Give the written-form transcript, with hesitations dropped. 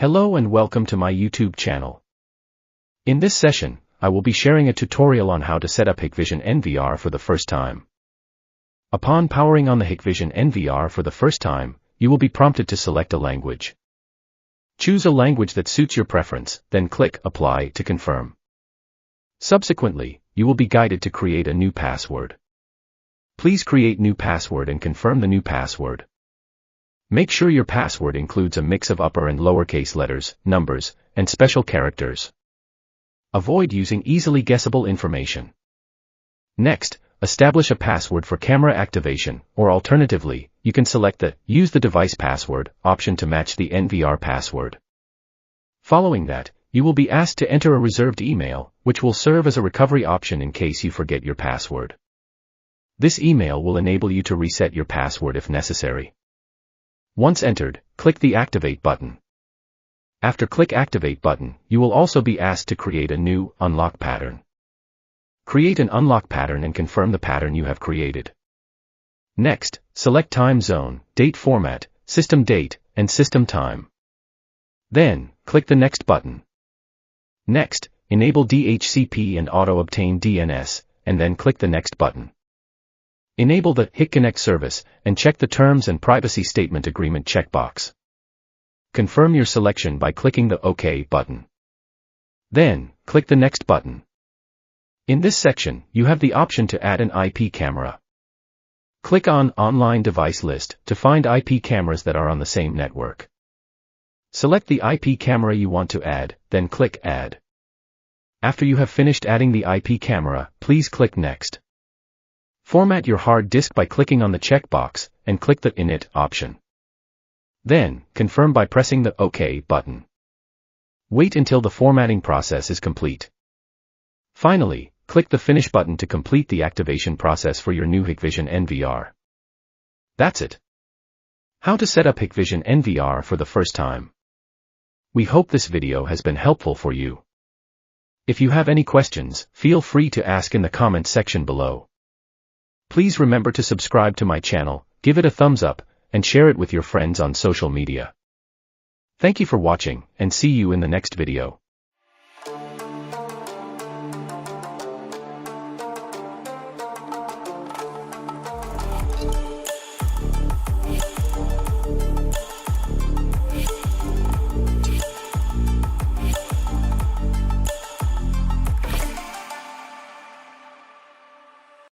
Hello and welcome to my YouTube channel. In this session, I will be sharing a tutorial on how to set up Hikvision NVR for the first time. Upon powering on the Hikvision NVR for the first time, you will be prompted to select a language. Choose a language that suits your preference, then click Apply to confirm. Subsequently, you will be guided to create a new password. Please create new password and confirm the new password. Make sure your password includes a mix of upper and lowercase letters, numbers, and special characters. Avoid using easily guessable information. Next, establish a password for camera activation, or alternatively, you can select the Use the device password option to match the NVR password. Following that, you will be asked to enter a reserved email, which will serve as a recovery option in case you forget your password. This email will enable you to reset your password if necessary. Once entered, click the Activate button. After click Activate button, you will also be asked to create a new unlock pattern. Create an unlock pattern and confirm the pattern you have created. Next, select time zone, date format, system date, and system time. Then, click the Next button. Next, enable DHCP and auto-obtain DNS, and then click the Next button. Enable the HikConnect service, and check the Terms and Privacy Statement Agreement checkbox. Confirm your selection by clicking the OK button. Then, click the Next button. In this section, you have the option to add an IP camera. Click on Online Device List to find IP cameras that are on the same network. Select the IP camera you want to add, then click Add. After you have finished adding the IP camera, please click Next. Format your hard disk by clicking on the checkbox, and click the Init option. Then, confirm by pressing the OK button. Wait until the formatting process is complete. Finally, click the Finish button to complete the activation process for your new Hikvision NVR. That's it. How to set up Hikvision NVR for the first time. We hope this video has been helpful for you. If you have any questions, feel free to ask in the comment section below. Please remember to subscribe to my channel, give it a thumbs up, and share it with your friends on social media. Thank you for watching, and see you in the next video.